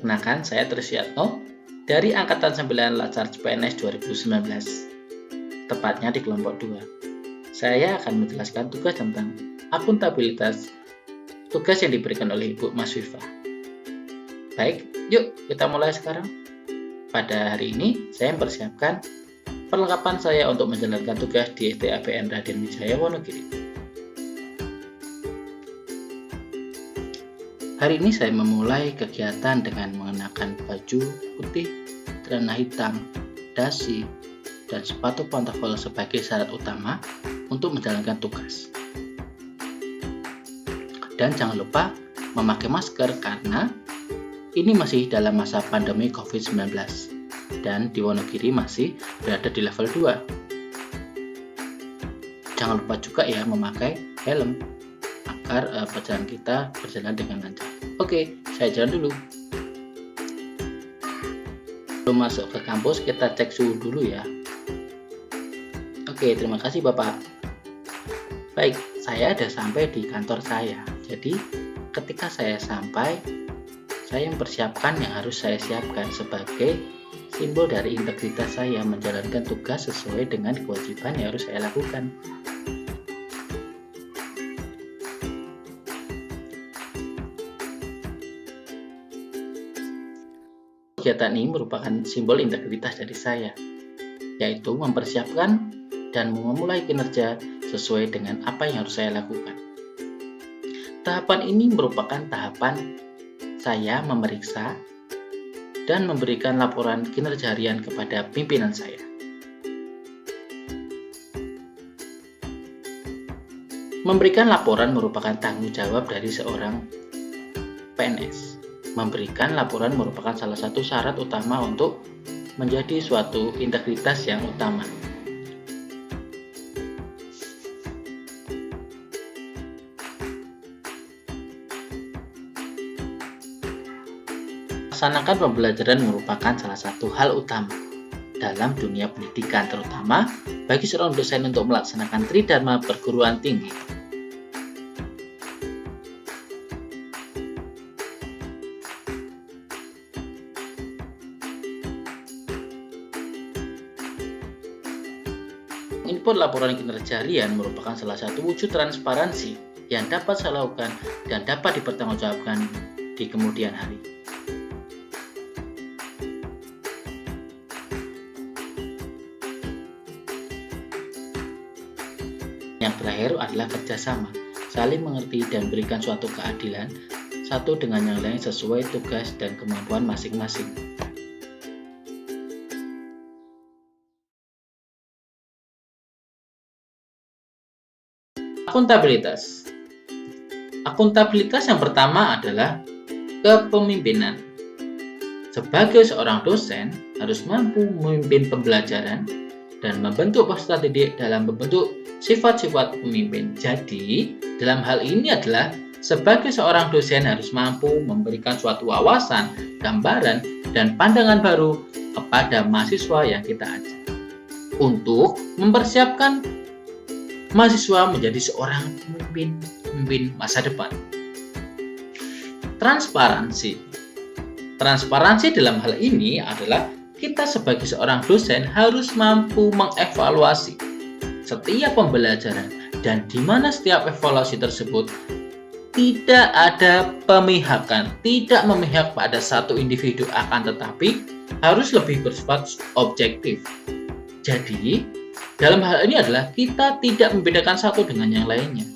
Kenalkan, saya Trisiyatno dari Angkatan 9 Latsar CPNS 2019, tepatnya di kelompok 2. Saya akan menjelaskan tugas tentang akuntabilitas, tugas yang diberikan oleh Ibu Mas Wifa. Baik, yuk kita mulai sekarang. Pada hari ini, saya mempersiapkan perlengkapan saya untuk menjalankan tugas di STAPN Raden Wijaya Wonogiri. Hari ini saya memulai kegiatan dengan mengenakan baju putih, celana hitam, dasi, dan sepatu pantofel sebagai syarat utama untuk menjalankan tugas. Dan jangan lupa memakai masker karena ini masih dalam masa pandemi COVID-19 dan di Wonogiri masih berada di level 2. Jangan lupa juga ya memakai helm agar perjalanan kita berjalan dengan lancar. Oke, saya jalan dulu. Sebelum masuk ke kampus, kita cek suhu dulu ya. Oke, terima kasih Bapak. Baik, saya sudah sampai di kantor saya. Jadi, ketika saya sampai, saya mempersiapkan yang harus saya siapkan sebagai simbol dari integritas saya menjalankan tugas sesuai dengan kewajiban yang harus saya lakukan. Kegiatan ini merupakan simbol integritas dari saya, yaitu mempersiapkan dan memulai kinerja sesuai dengan apa yang harus saya lakukan. Tahapan ini merupakan tahapan saya memeriksa dan memberikan laporan kinerja harian kepada pimpinan saya. Memberikan laporan merupakan tanggung jawab dari seorang PNS. Memberikan laporan merupakan salah satu syarat utama untuk menjadi suatu integritas yang utama. Melaksanakan pembelajaran merupakan salah satu hal utama dalam dunia pendidikan, terutama bagi seorang dosen untuk melaksanakan tridharma perguruan tinggi. Input laporan kinerja harian merupakan salah satu wujud transparansi yang dapat saya lakukan dan dapat dipertanggungjawabkan di kemudian hari. Yang terakhir adalah kerjasama, saling mengerti dan berikan suatu keadilan satu dengan yang lain sesuai tugas dan kemampuan masing-masing. Akuntabilitas. Akuntabilitas yang pertama adalah kepemimpinan. Sebagai seorang dosen harus mampu memimpin pembelajaran dan membentuk peserta didik dalam membentuk sifat-sifat pemimpin. Jadi, dalam hal ini adalah sebagai seorang dosen harus mampu memberikan suatu wawasan, gambaran, dan pandangan baru kepada mahasiswa yang kita ajar untuk mempersiapkan mahasiswa menjadi seorang pemimpin masa depan. Transparansi. Transparansi dalam hal ini adalah kita sebagai seorang dosen harus mampu mengevaluasi setiap pembelajaran dan di mana setiap evaluasi tersebut tidak ada pemihakan, tidak memihak pada satu individu, akan tetapi harus lebih bersifat objektif. Jadi, dalam hal ini adalah kita tidak membedakan satu dengan yang lainnya.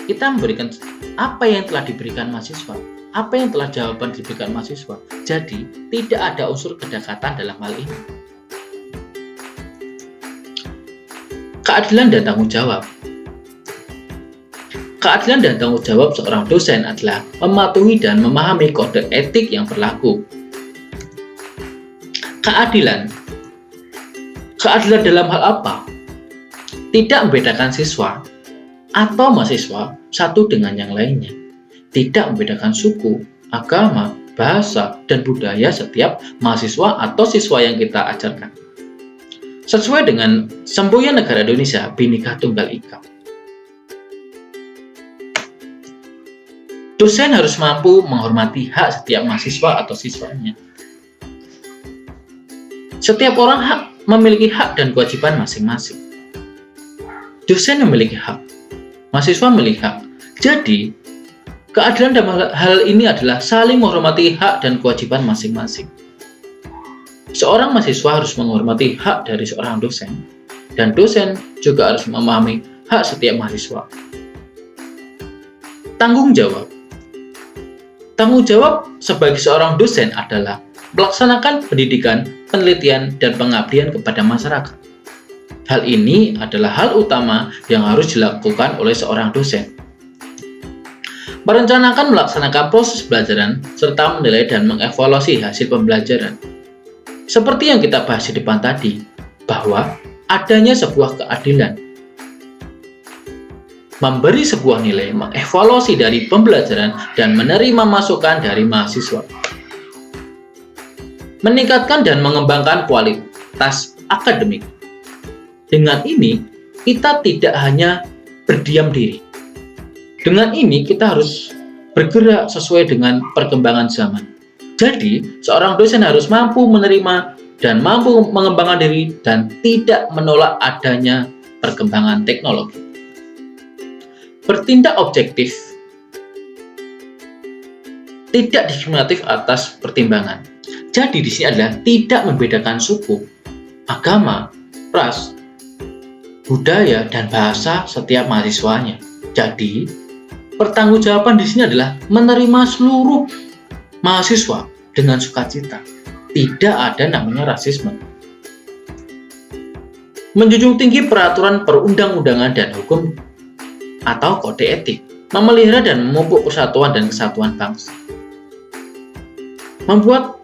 Kita memberikan apa yang telah diberikan mahasiswa, apa yang telah jawaban diberikan mahasiswa. Jadi, tidak ada unsur kedekatan dalam hal ini. Keadilan dan tanggung jawab. Keadilan dan tanggung jawab seorang dosen adalah mematuhi dan memahami kode etik yang berlaku. Keadilan. Keadilan dalam hal apa? Tidak membedakan siswa atau mahasiswa satu dengan yang lainnya. Tidak membedakan suku, agama, bahasa, dan budaya setiap mahasiswa atau siswa yang kita ajarkan. Sesuai dengan semboyan negara Indonesia, Bhinneka Tunggal Ika. Dosen harus mampu menghormati hak setiap mahasiswa atau siswanya. Setiap orang memiliki hak dan kewajiban masing-masing. Dosen memiliki hak, mahasiswa memiliki hak. Jadi, keadilan dalam hal ini adalah saling menghormati hak dan kewajiban masing-masing. Seorang mahasiswa harus menghormati hak dari seorang dosen, dan dosen juga harus memahami hak setiap mahasiswa. Tanggung jawab. Tanggung jawab sebagai seorang dosen adalah melaksanakan pendidikan, penelitian, dan pengabdian kepada masyarakat. Hal ini adalah hal utama yang harus dilakukan oleh seorang dosen. Merencanakan melaksanakan proses pembelajaran serta menilai dan mengevaluasi hasil pembelajaran. Seperti yang kita bahas di depan tadi, bahwa adanya sebuah keadilan. Memberi sebuah nilai, mengevaluasi dari pembelajaran, dan menerima masukan dari mahasiswa. Meningkatkan dan mengembangkan kualitas akademik. Dengan ini, kita tidak hanya berdiam diri. Dengan ini, kita harus bergerak sesuai dengan perkembangan zaman. Jadi, seorang dosen harus mampu menerima dan mampu mengembangkan diri dan tidak menolak adanya perkembangan teknologi. Bertindak objektif, tidak diskriminatif atas pertimbangan. Jadi di sini adalah tidak membedakan suku, agama, ras, budaya, dan bahasa setiap mahasiswanya. Jadi, pertanggungjawaban di sini adalah menerima seluruh mahasiswa dengan sukacita. Tidak ada namanya rasisme. Menjunjung tinggi peraturan perundang-undangan dan hukum atau kode etik, memelihara dan memupuk persatuan dan kesatuan bangsa. Membuat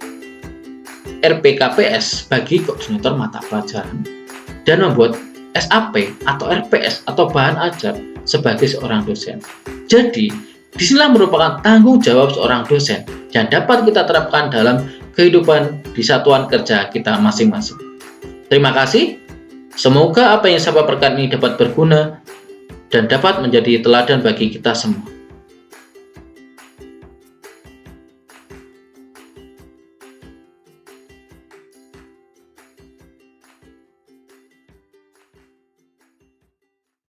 RPKPS bagi koordinator mata pelajaran dan membuat SAP atau RPS atau bahan ajar sebagai seorang dosen. Jadi, disinilah merupakan tanggung jawab seorang dosen yang dapat kita terapkan dalam kehidupan di satuan kerja kita masing-masing. Terima kasih. Semoga apa yang saya paparkan ini dapat berguna dan dapat menjadi teladan bagi kita semua.